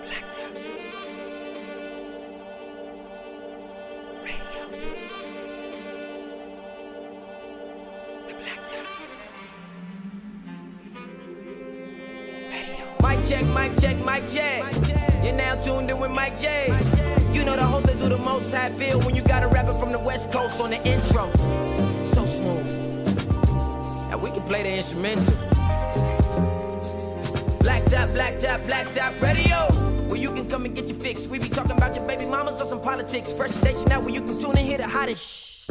BlackTop Radio. The BlackTop Radio. Mic check, mic check. You're now tuned in with Mike J. You know the host that do the most. How I feel when you got a rapper from the West Coast on the intro. So smooth. Now we can play the instrumental. BlackTop Radio. Where you can come and get your fix. We be talking about your baby mamas or some politics. Fresh station out where you can tune and hear the hottest.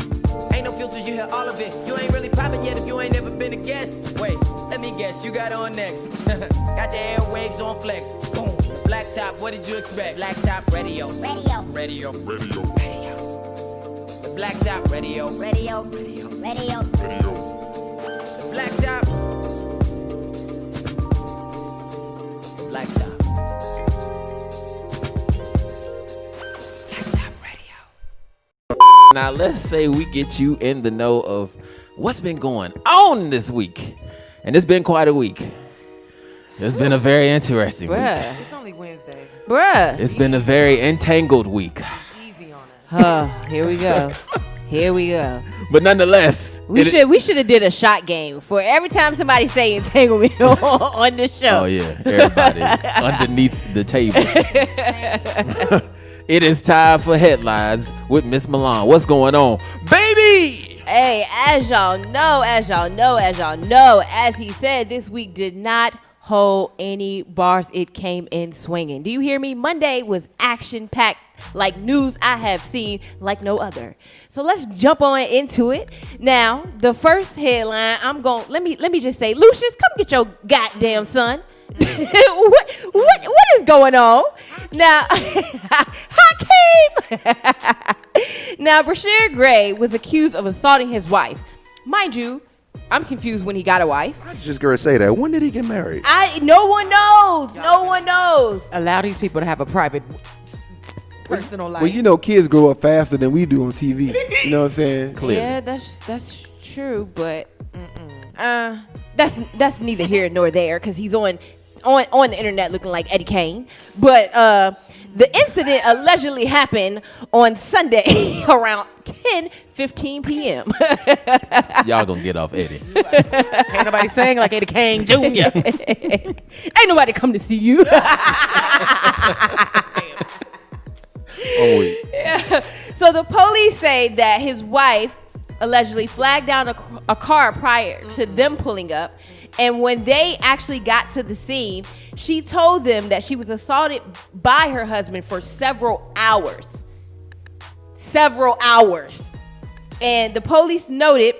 Ain't no filters, you hear all of it. You ain't really popping yet if you ain't never been a guest. Wait, let me guess, you got on next. Got the airwaves on flex. Boom. BlackTop, what did you expect? BlackTop Radio. The BlackTop Radio. The BlackTop. BlackTop Radio. Now let's say we get you in the know of what's been going on this week. And it's been quite a week. It's been a very interesting week. It's only Wednesday. It's been a very entangled week. Easy on it. Here we go. But nonetheless, we should have did a shot game for every time somebody say entanglement on this show. Oh yeah, everybody underneath the table. It is time for headlines with Miss Milan. What's going on, baby? Hey, as y'all know, as he said, this week did not hold any bars. It came in swinging. Do you hear me? Monday was action-packed, like news I have seen like no other. So let's jump on into it. Now, the first headline, let me just say, Lucius, come get your goddamn son. what is going on? Now, Hakeem. Now, Bryshere Gray was accused of assaulting his wife. Mind you, I'm confused when he got a wife. I just gonna say that. When did he get married? No one knows. Allow these people to have a private, personal life. Well, you know, kids grow up faster than we do on TV. You know what I'm saying? Clearly. Yeah, that's true, but that's neither here nor there because he's on the internet looking like Eddie Kane. But the incident allegedly happened on Sunday around 10:15 p.m. Y'all gonna get off Eddie. Ain't nobody saying like Eddie Kane Jr. Ain't nobody come to see you. Oh wait. Yeah. So the police say that his wife allegedly flagged down a car prior to them pulling up. And when they actually got to the scene, she told them that she was assaulted by her husband for several hours. And the police noted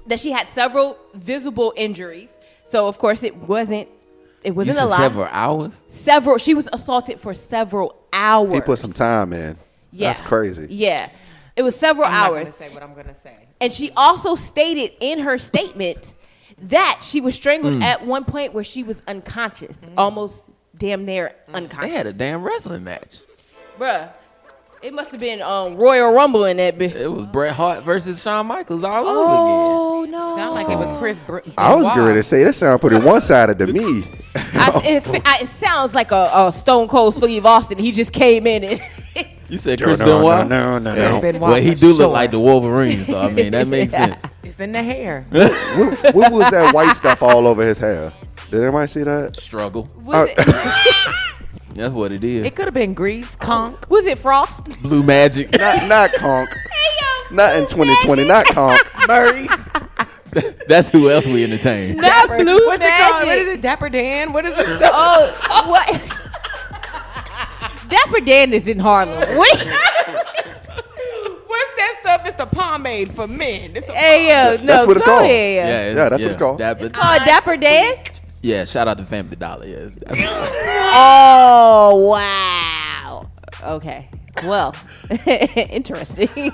that she had several visible injuries. So, of course, it wasn't a lot. Several hours? She was assaulted for several hours. He put some time in. Yeah. That's crazy. Yeah. It was several hours. I'm not going to say what I'm going to say. And she also stated in her statement that she was strangled at one point where she was unconscious, almost damn near unconscious. They had a damn wrestling match. Bruh, it must have been Royal Rumble in that bitch. It was Bret Hart versus Shawn Michaels all over again. Oh, no. Sound like it was Chris I was going to say, that sound pretty one-sided to me. It sounds like a Stone Cold Steve Austin. He just came in and... You said Chris Benoit? No. Well, he do look like the Wolverine, so I mean, that makes sense. It's in the hair. What was that white stuff all over his hair? Did everybody see that? Struggle. Was That's what it is. It could have been grease, conch. was it Frost? Blue Magic. Not conch. Hey, yo, Not in 2020. Not conch. Murray's. That's who else we entertain. Not Blue What's Magic. it called? What is it? Dapper Dan? What is it? Oh, what? Dapper Dan is in Harlem. What's that stuff? It's the pomade for men. Hey, yo, no, That's what it's go called. ahead. Yeah, that's what it's called. Dapper Dan? Yeah, shout out to Family Dollar. Yes. Oh, wow. Okay. Well, interesting.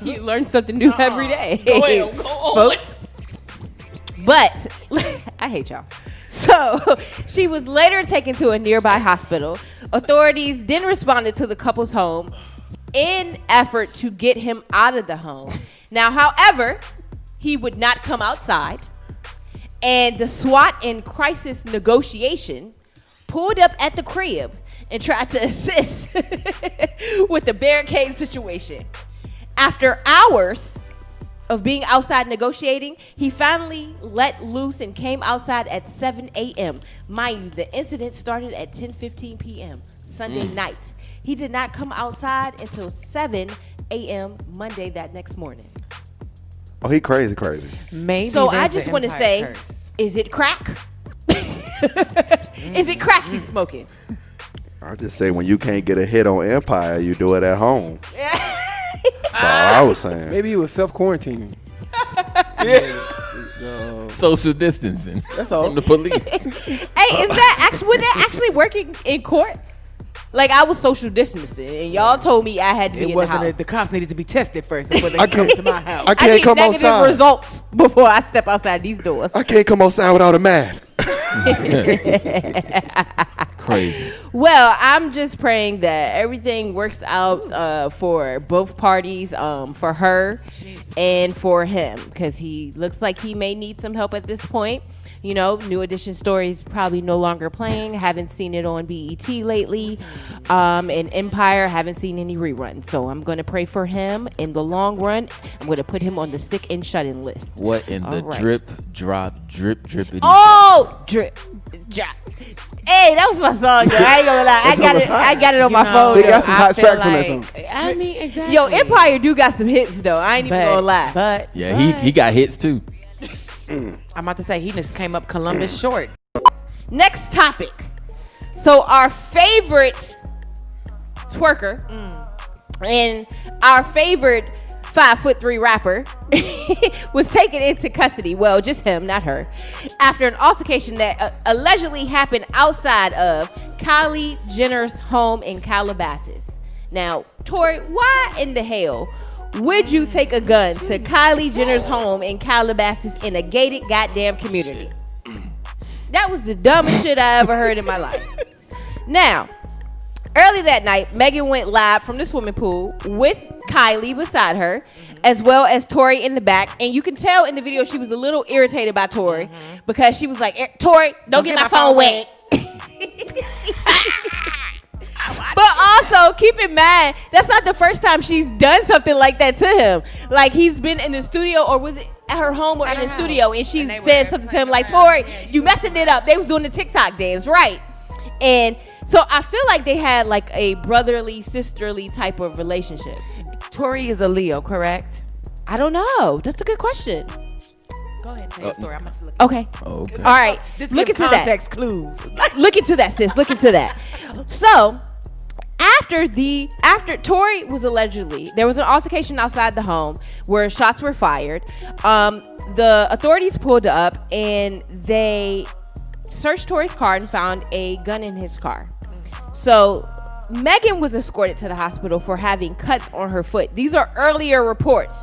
You learn something new every day. Go ahead, go on. Folks. But I hate y'all. So she was later taken to a nearby hospital. Authorities then responded to the couple's home in effort to get him out of the home. Now, however, he would not come outside, and the SWAT and crisis negotiation pulled up at the crib and tried to assist with the barricade situation. After hours of being outside negotiating, he finally let loose and came outside at 7 a.m. Mind you, the incident started at 10:15 p.m. Sunday night. He did not come outside until 7 a.m. Monday that next morning. Oh, he crazy. Maybe. So I that's just an want to empire say, curse. is it crack? Is it crack he's smoking? I just say when you can't get a hit on Empire, you do it at home. That's all I was saying. Maybe he was self-quarantining. Social distancing. That's all. From the police. Hey, is that actually would that actually working in court? Like I was social distancing, and y'all told me I had to be It in wasn't. the house. The cops needed to be tested first before they come to my house. I I can't need come negative outside. results before I step outside these doors. I can't come outside without a mask. Crazy. Well, I'm just praying that everything works out for both parties, for her and for him, because he looks like he may need some help at this point. You know, New Edition Stories probably no longer playing. Haven't seen it on BET lately. And Empire, haven't seen any reruns. So I'm going to pray for him in the long run. I'm going to put him on the sick and shut-in list. What in the All right. drip, drop, drip, drippity? Oh, drip, drop. Hey, that was my song, yo. I ain't gonna lie. I got it on my phone. They yo. got some hot feel tracks on that song. I mean, exactly. Yo, Empire do got some hits though. I ain't even gonna lie. But Yeah, he got hits too. I'm about to say he just came up Columbus short. Next topic. So our favorite twerker and our favorite 5'3" rapper was taken into custody. Well, just him, not her, after an altercation that allegedly happened outside of Kylie Jenner's home in Calabasas. Now, Torey, why in the hell would you take a gun to Kylie Jenner's home in Calabasas in a gated goddamn community? That was the dumbest shit I ever heard in my life. Now, early that night, Megan went live from the swimming pool with Kylie beside her, as well as Torey in the back. And you can tell in the video she was a little irritated by Torey because she was like, Torey, don't get my phone wet. But also, keep in mind, that's not the first time she's done something like that to him. Like, he's been in the studio, or was it at her home or in the studio, and she said something to him like, Torey, you messing it up. They was doing the TikTok dance, right? And so I feel like they had like a brotherly, sisterly type of relationship. Torey is a Leo, correct? I don't know. That's a good question. Go ahead and tell your story. I'm about to look. Okay. Okay. All right. This Look gives into that. context clues. Look into that, sis. Look into that. So, after Torey was allegedly, there was an altercation outside the home where shots were fired. The authorities pulled up and they searched Torey's car and found a gun in his car. So, Megan was escorted to the hospital for having cuts on her foot. These are earlier reports.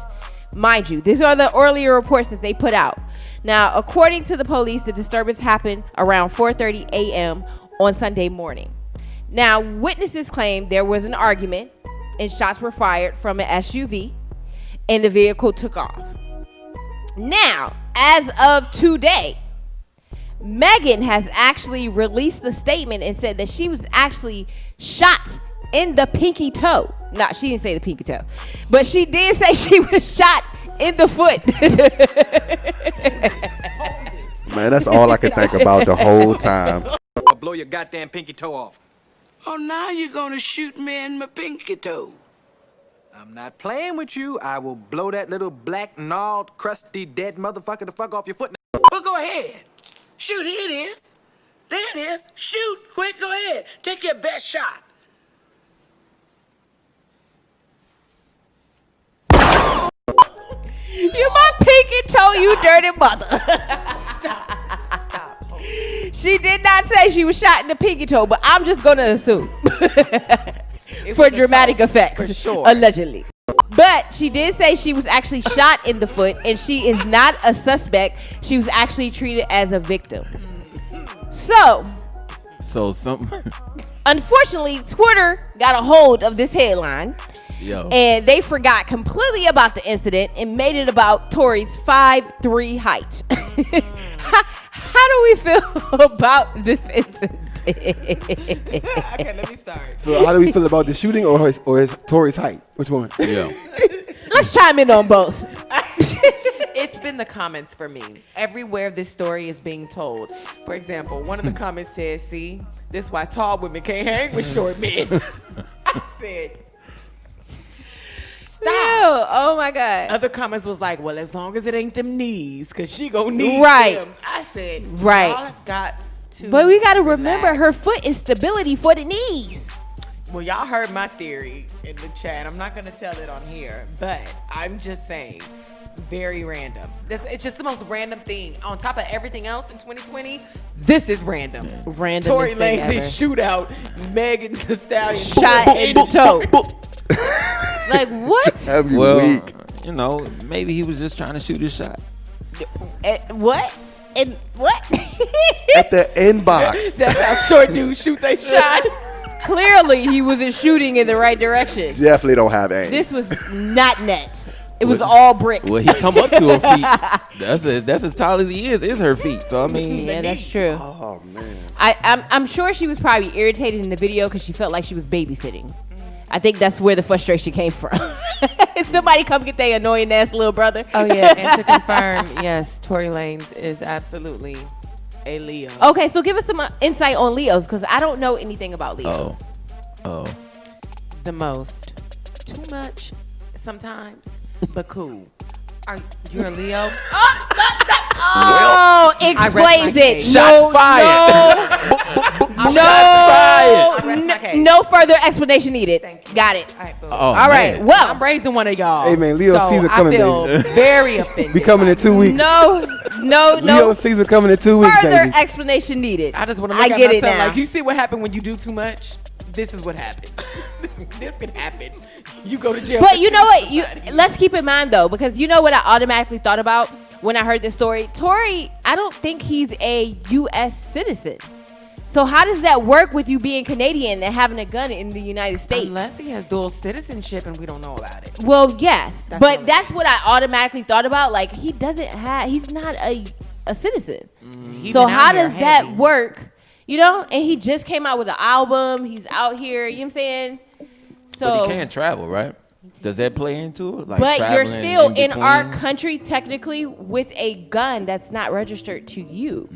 Mind you, these are the earlier reports that they put out. Now, according to the police, the disturbance happened around 4:30 a.m. on Sunday morning. Now, witnesses claim there was an argument and shots were fired from an SUV and the vehicle took off. Now, as of today, Megan has actually released a statement and said that she was actually shot in the pinky toe. No, she didn't say the pinky toe, but she did say she was shot in the foot. Man, that's all I could think about the whole time. I'll blow your goddamn pinky toe off. Oh, now you're gonna shoot me in my pinky toe. I'm not playing with you. I will blow that little black, gnarled, crusty, dead motherfucker the fuck off your foot. Well, go ahead. Shoot, here it is. There it is. Shoot, quick, go ahead. Take your best shot. You my pinky toe, you dirty mother. Stop. She did not say she was shot in the pinky toe, but I'm just gonna assume for was a dramatic toe, effects, for sure. allegedly. But she did say she was actually shot in the foot, and she is not a suspect. She was actually treated as a victim. So, unfortunately, Twitter got a hold of this headline. Yo. And they forgot completely about the incident and made it about Torey's 5'3" height. How do we feel about this incident? Okay, let me start. So how do we feel about the shooting or his Torey's height? Which one? Yeah. Let's chime in on both. It's been the comments for me. Everywhere this story is being told. For example, one of the comments says, see, this is why tall women can't hang with short men. I said, stop. Ew, oh my God. Other comments was like, well, as long as it ain't them knees, because she gonna need Right. them. I said, Right. y'all have got to But we got to remember relax. her foot is stability for the knees. Well, y'all heard my theory in the chat. I'm not going to tell it on here, but I'm just saying, very random. It's just the most random thing. On top of everything else in 2020, this is random. Random Tory Lanez's shootout, Megan Thee Stallion Shot in the toe. Like, what? Every Well, week. you know, maybe he was just trying to shoot his shot. What? And what? At the inbox. That's how short dudes shoot they shot. Clearly, he wasn't shooting in the right direction. Definitely don't have aim. This was not net. It was all brick. Well, he come up to her feet. That's as tall as he is her feet. So I mean, Yeah, that's true. Oh man. I'm sure she was probably irritated in the video because she felt like she was babysitting. I think that's where the frustration came from. Somebody come get their annoying ass little brother. Oh, yeah. And to confirm, yes, Tory Lanez is absolutely a Leo. Okay, so give us some insight on Leos because I don't know anything about Leos. oh, The most. Too much sometimes, but cool. You're a Leo? Oh, I rest explains my it. case. Shots fired. No further explanation needed. Got it. All right, boom. Oh, All right. man. Well, I'm raising one of y'all. Hey, man, Leo so season coming, I feel baby. very offended. We coming in 2 weeks. no Leo season coming in 2 weeks, further baby. explanation needed. I just want to look I at get it myself now. like, you see what happened when you do too much? This is what happens. this could happen. You go to jail. But for you know what? shooting somebody. Let's keep in mind though, because you know what I automatically thought about when I heard this story. Tory, I don't think he's a U.S. citizen. So how does that work with you being Canadian and having a gun in the United States? Unless he has dual citizenship and we don't know about it. Well, yes, That's but what- that's what I automatically thought about. Like he's not a citizen. He So been out how here does that heavy. work? You know, and he just came out with an album. He's out here. You know what I'm saying? So, But he can't travel, right? Does that play into it? Like but you're traveling still in our between? country technically with a gun that's not registered to you.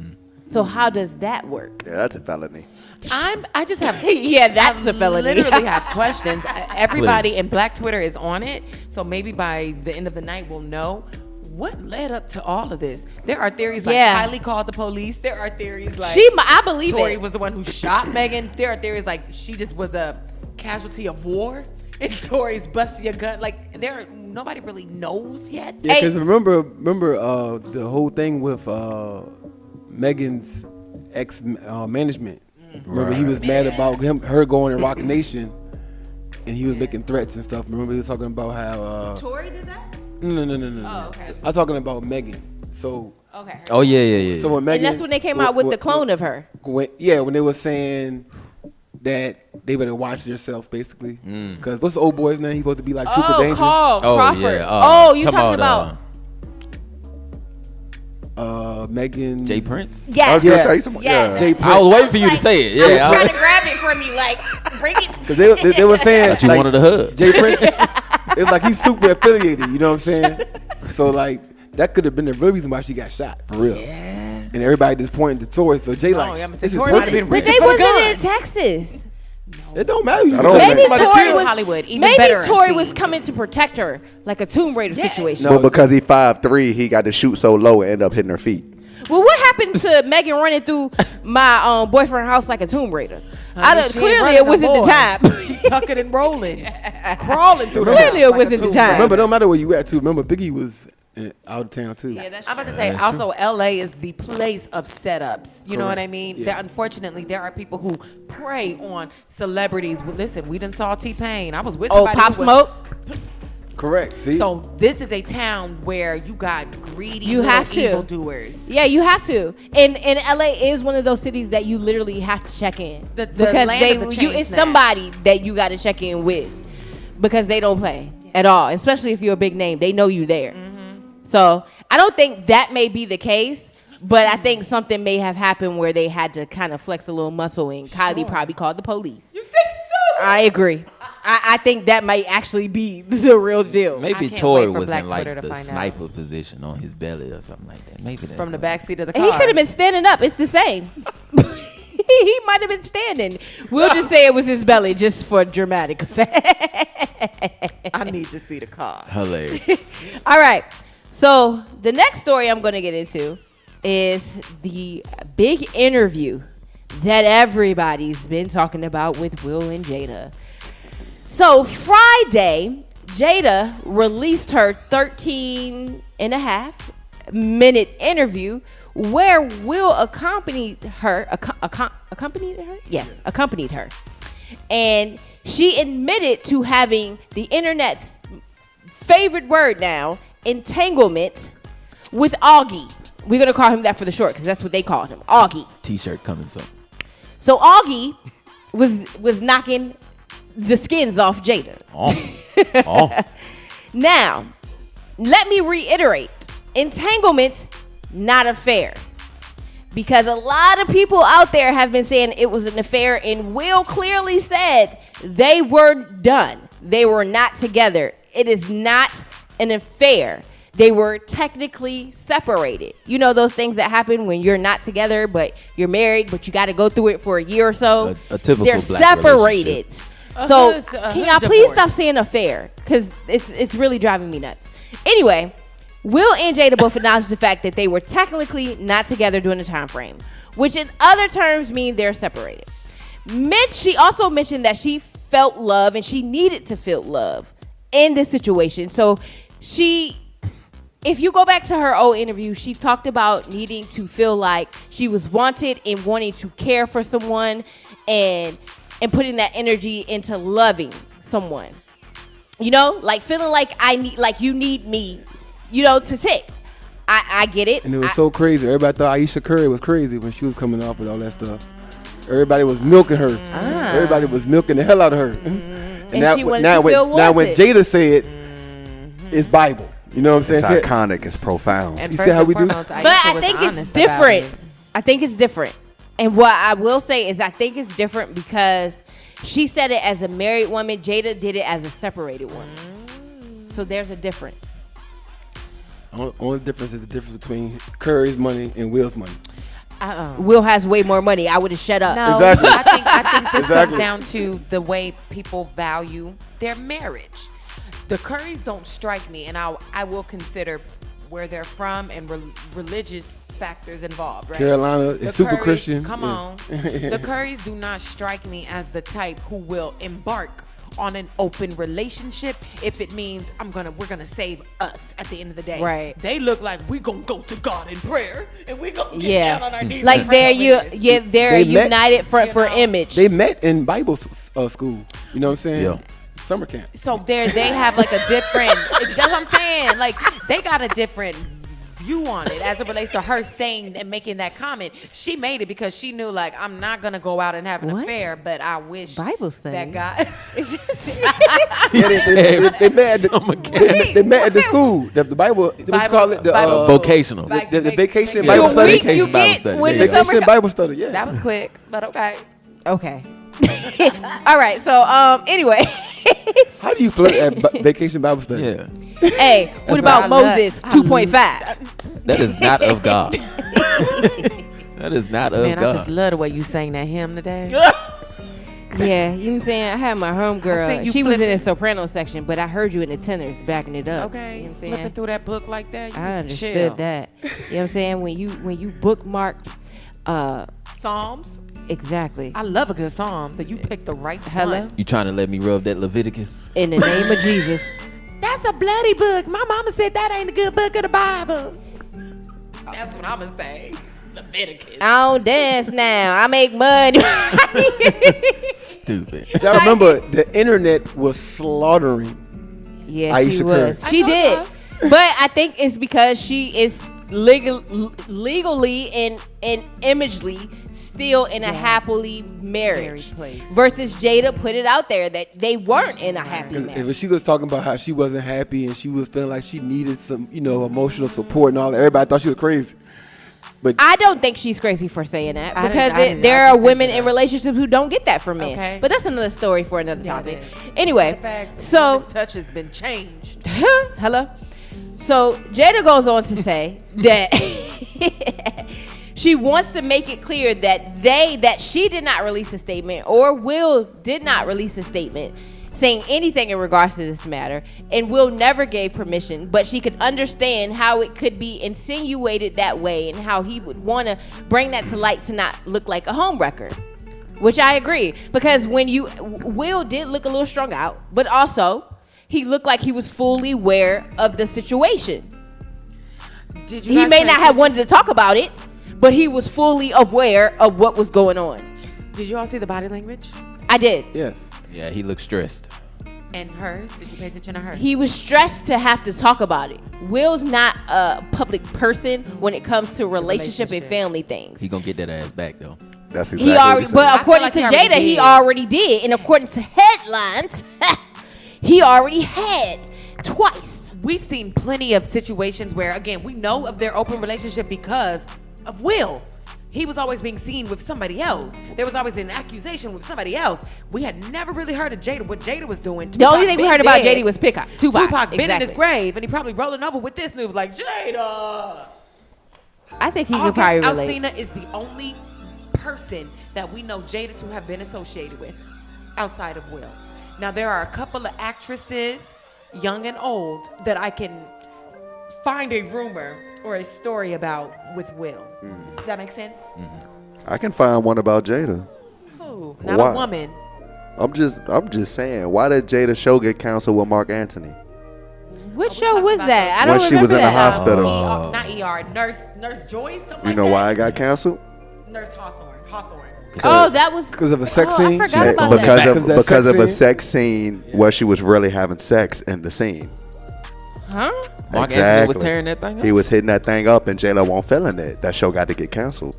So how does that work? Yeah, that's a felony. I just have Yeah, that's a felony. literally have questions. Everybody in Black Twitter is on it, so maybe by the end of the night we'll know what led up to all of this. There are theories like Yeah. Kylie called the police. There are theories like I believe Tory it. was the one who shot Megan. There are theories like she just was a casualty of war and Tory's busting a gun. Like nobody really knows yet. Yeah, because remember the whole thing with Megan's ex management. Remember he was mad about her going to Rock Nation, and he was making threats and stuff. Remember he was talking about how Tory did that? no. Oh, okay. I'm talking about Megan. So Okay. Oh yeah. so when Megan, And that's when they came out with the clone of her. when they were saying that they better watch themselves, basically. Because what's the old boy's name? He's supposed to be like super dangerous. Carl Oh, Crawford. yeah, You talking about? Megan. Jay Prince. I Yes. was gonna Yes. say, something- Yes. Jay I Prince. was waiting for you to say it. I Yeah, was trying to grab it from you, like bring it. So they were saying thought you like, wanted a hug. Jay Prince. It's like he's super affiliated. You know what I'm saying? So like that could have been the real reason why she got shot for real. Yeah. And everybody just pointing to Tory. So Jay like, I'm gonna say this is Tory might have perfect. been But they for the wasn't gun. in Texas. It don't matter. You I can don't tell think- Maybe somebody Tory killed. was Hollywood, even maybe better at Tory scene. was coming to protect her, like a Tomb Raider situation. No. But because he 5'3", he got to shoot so low and end up hitting her feet. Well, what happened to Megan running through my boyfriend's house like a Tomb Raider? Honey, she ain't Clearly, running it no wasn't the more. time. She tucking and rolling, crawling through. Clearly, the it house wasn't like a the tomb time. raider. Remember, no matter where you at too. Remember, Biggie was out of town too. Yeah, that's I'm about to true. say, That's also, LA is the place of setups. You know what I Correct. mean? Yeah. There, unfortunately, there are people who prey on celebrities. Well, listen, we done saw T-Pain. I was with Oh, somebody Pop who was- Smoke. Correct. See. So this is a town where you got greedy You little have to. evildoers. Yeah, you have to. And LA is one of those cities that you literally have to check in The because land of the chain it's snatch. somebody that you got to check in with because they don't play at all. Especially if you're a big name, they know you there. So I don't think that may be the case, But I think something may have happened where they had to kind of flex a little muscle, and Kylie probably called the police. You think so? I agree. I think that might actually be the real deal. Maybe can't Torey wait for was Black in like Twitter to the find out. sniper position on his belly or something like that. Maybe that From the was- back seat of the car. He could have been standing up. It's the same. He might have been standing. We'll just say it was his belly, just for dramatic effect. I need to see the car. Hilarious. All right. So the next story I'm going to get into is the big interview that everybody's been talking about with Will and Jada. So Friday, Jada released her 13.5-minute interview where Will accompanied her. Accompanied her. And she admitted to having the internet's favorite word now, entanglement, with Augie. We're going to call him that for the short because that's what they called him, Augie. T-shirt coming soon. So Augie was knocking the skins off Jada. Oh. Now, let me reiterate, entanglement, not affair. Because a lot of people out there have been saying it was an affair, and Will clearly said they were done. They were not together. It is not an affair. They were technically separated. You know those things that happen when you're not together, but you're married, but you got to go through it for a year or so. A typical They're black separated. A So hood- a can hood y'all please divorce. stop saying affair? Because it's really driving me nuts. Anyway, Will and Jada both acknowledged the fact that they were technically not together during the time frame, which in other terms mean they're separated. She also mentioned that she felt love and she needed to feel love in this situation. So if you go back to her old interview, she talked about needing to feel like she was wanted and wanting to care for someone and putting that energy into loving someone. You know, like feeling like you need me, to tick. I get it. And it was so crazy. Everybody thought Aisha Curry was crazy when she was coming off with all that stuff. Everybody was milking her. Everybody was milking the hell out of her. And she wanted to feel when wanted. Jada said, it's Bible. You know what I'm It's saying? iconic. It's profound. And You first see how and we do? foremost, But Aisha I was think it's honest about different. it. I think it's different. And what I will say is I think it's different because she said it as a married woman. Jada did it as a separated woman. So there's a difference. Only difference is the difference between Curry's money and Will's money. Will has way more money. I would have shut up. No, Exactly. I think this Exactly. comes down to the way people value their marriage. The Currys don't strike me, and I will consider where they're from and religious factors involved, right? Carolina The is super Currys- Christian. Come Yeah. on. The Currys do not strike me as the type who will embark on an open relationship if it means we're gonna save us at the end of the day. Right. They look like we gonna go to God in prayer and we gonna get Yeah. down on our knees. Like and pray they're over this. they're They met- united for You know. image. They met in Bible school. You know what I'm saying? Yeah. Summer camp. So they have like a different. That's what I'm saying. Like they got a different view on it as it relates to her saying and making that comment. She made it because she knew like I'm not gonna go out and have an What? affair, but I wish Bible study. that guy. Yeah, they met at the, they met at the school. The Bible, what you call it? The Bible- Vocational. the vacation Yeah. Bible You study. week, you Vacation Bible get study. when Yeah. the summer Vacation Bible study. Yeah. That was quick, but okay. Okay. All right. So anyway, How do you flirt at vacation Bible study? Yeah. hey, what about Moses 2.5? That is not of God. That is not of Man, God. I just love the way you sang that hymn today. Yeah, you know what I'm saying? I had my I homegirl. think you She was in flipping- the soprano section, but I heard you in the tenors backing it up. Okay, You know what I'm flipping saying? through that book like that. You I need to chill. understood that. You know what I'm saying? When you bookmarked, Psalms. exactly. I love a good psalm. So you picked the right Hello? one. You trying to let me rub that Leviticus? In the name of Jesus. That's a bloody book. My mama said that ain't a good book of the Bible. That's what I'm gonna say. Leviticus. I don't dance now. I make money. Stupid. Y'all remember the internet was slaughtering. Yeah, Aisha she Curry. was. She did. But I think it's because she is legally and imagely still in a happily marriage. Married place. Versus Jada put it out there that they weren't in a happy marriage. If she was talking about how she wasn't happy and she was feeling like she needed some, emotional support and all that, everybody thought she was crazy. But I don't think she's crazy for saying that I because didn't- there I are just women think in relationships who don't get that from men. Okay. But that's another story for another topic. it is. Anyway, so His touch has been changed. hello. So Jada goes on to say that she wants to make it clear that she did not release a statement or Will did not release a statement saying anything in regards to this matter, and Will never gave permission, but she could understand how it could be insinuated that way and how he would want to bring that to light to not look like a homewrecker. Which I agree, because when Will did look a little strung out, but also he looked like he was fully aware of the situation. Did you He guys may pay not have attention- wanted to talk about it, but he was fully aware of what was going on. Did you all see the body language? I did. yes. Yeah, he looks stressed. And hers? Did you pay attention to hers? He was stressed to have to talk about it. Will's not a public person when it comes to relationship and family things. He gonna get that ass back though. That's exactly He what already, he said. but I feel according like to he already Jada, he did. already did, and according to headlines, he already had twice. We've seen plenty of situations where, again, we know of their open relationship because of Will. He was always being seen with somebody else. There was always an accusation with somebody else. We had never really heard of Jada, what Jada was doing. The only Tupac thing we been heard about dead. Jada was Tupac. been in his Exactly. grave, and he probably rolling over with this news like, Jada. I think he could probably August relate. Alsina is the only person that we know Jada to have been associated with outside of Will. Now, there are a couple of actresses, young and old, that I can find a rumor or a story about with Will. Does that make sense? I can find one about Jada. Who? Not Why? a woman. I'm just saying. Why did Jada show get canceled with Mark Anthony? What we show talking was about that? I When don't she was remember in the that. hospital. Not ER. Nurse Joyce. Something You like know that. why I got canceled? Nurse Hawthorne. Oh, that was Because of a sex I scene? forgot Yeah, about because that. of that because sex of a scene? sex scene where she was really having sex in the scene. Huh? Mark Anthony was tearing that thing up. He was hitting that thing up, and J-Lo won't feeling it. That show got to get canceled.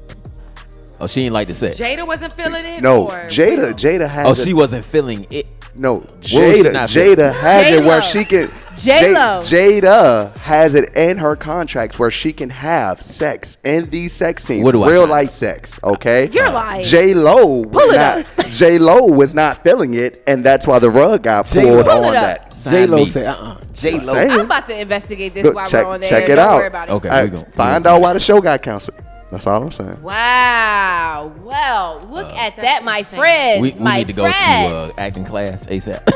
Oh, she ain't like the sex. Jada wasn't feeling it. No, or Jada. Will? Jada had. Oh, she wasn't feeling it. No, Will Jada. should not Jada has it where J-Lo. she can. J-Lo. Jada has it in her contracts where she can have sex in these sex scenes, What do I real sign? life sex. Okay, You're lying. J-Lo Pull was it not. J-Lo was not feeling it, and that's why the rug got J-Lo. pulled Pull it on up. that. J-Lo me. said, J-Lo. Saying. I'm about to investigate this Look, while check- we're on the check air. it Don't out. worry about it. Okay, we go. Find out why the show got canceled. That's all I'm saying. Wow. Well, look at that, my friends. We my need to go friends. to acting class ASAP.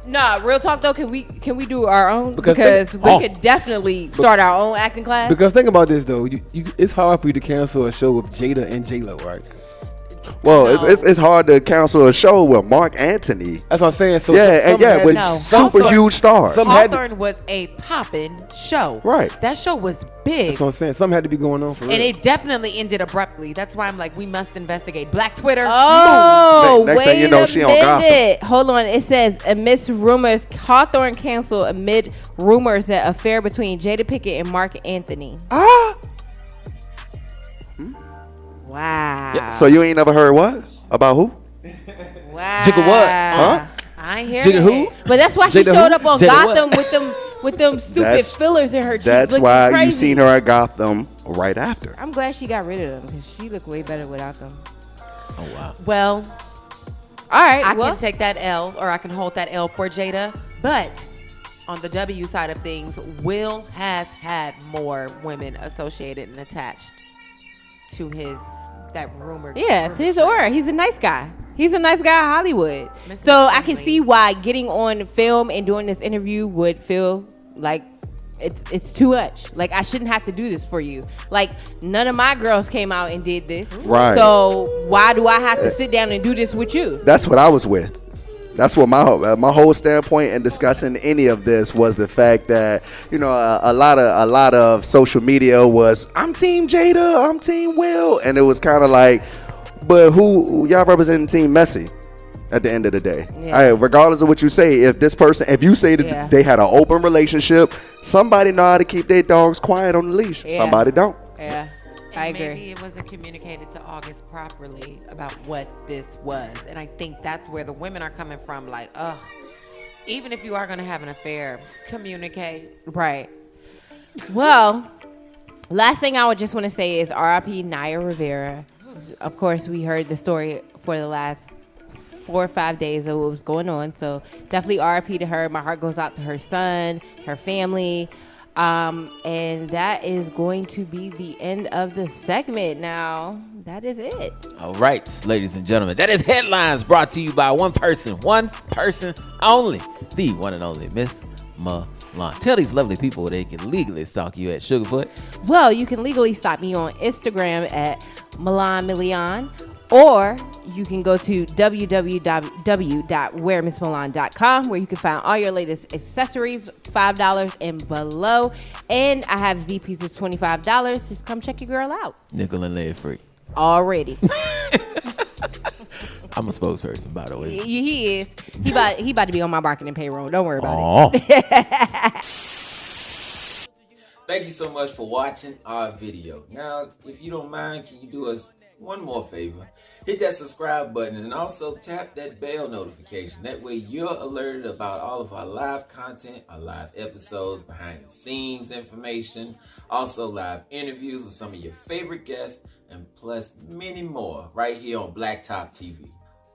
Nah, real talk though. Can we do our own? Because Because think- we Oh. could definitely start our own acting class. because think about this, though. It's hard for you to cancel a show with Jada and J-Lo, right? Well, No. it's hard to cancel a show with Mark Anthony. That's what I'm saying. So Yeah, and some yeah, had- with No. super Hawthorne- huge stars. Some had to- Hawthorne was a poppin' show. Right. That show was big. That's what I'm saying. Something had to be going on for real. And it definitely ended abruptly. That's why I'm like, we must investigate. Black Twitter. Oh, Next wait thing you know, a she on Gotham. minute. Hold on. It says, amidst rumors, Hawthorne canceled amid rumors that affair between Jada Pinkett and Mark Anthony. Ah. Wow. So you ain't never heard what? About who? Wow. Jigga what? Huh? I ain't hear Jigga that. who? But that's why she Jada showed who? up on Jada Gotham what? with them stupid That's- fillers in her cheeks. That's looking why crazy. you seen her at Gotham right after. I'm glad she got rid of them because she looked way better without them. Oh wow. Well, All right. I well, can take that L, or I can hold that L for Jada. But on the W side of things, Will has had more women associated and attached to that rumor. yeah, to his aura. He's a nice guy. He's a nice guy in Hollywood. Mr. So I can Friendly. see why getting on film and doing this interview would feel like it's too much. Like I shouldn't have to do this for you. Like none of my girls came out and did this. Right. So why do I have to sit down and do this with you? That's what I was with. That's what my whole standpoint in discussing any of this was the fact that a lot of social media was I'm Team Jada, I'm Team Will, and it was kind of like, but who y'all representing Team Messi? At the end of the day, Yeah. regardless of what you say, if you say that Yeah. they had an open relationship, somebody know how to keep their dogs quiet on the leash. Yeah. Somebody don't. Yeah, I And agree. maybe it wasn't communicated to August properly about what this was. And I think that's where the women are coming from. Like, ugh, even if you are going to have an affair, communicate. Right. Well, Last thing I would just want to say is RIP Naya Rivera. Of course, we heard the story for the last 4 or 5 days of what was going on. So definitely RIP to her. My heart goes out to her son, her family. And that is going to be the end of the segment now. That is it. All right, ladies and gentlemen, that is Headlines, brought to you by one person only, the one and only Miss Milan. Tell these lovely people they can legally stalk you at Sugarfoot. Well, you can legally stalk me on Instagram at Milan Milian, or you can go to www.wearmissmilan.com, where you can find all your latest accessories, $5 and below. And I have Z pieces, $25. Just come check your girl out. Nickel and lead free. Already. I'm a spokesperson, by the way. He is. He about to be on my marketing payroll. Don't worry about it. Thank you so much for watching our video. Now, if you don't mind, can you do us one more favor? Hit that subscribe button and also tap that bell notification. That way you're alerted about all of our live content, our live episodes, behind the scenes information, also live interviews with some of your favorite guests, and plus many more right here on BlackTop TV.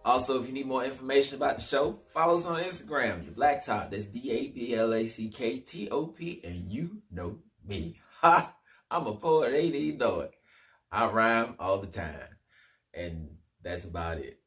Also, if you need more information about the show, follow us on Instagram, the BlackTop. That's DABLACKTOP, and you know me. Ha! I'm a poet, ain't even know it. I rhyme all the time. And that's about it.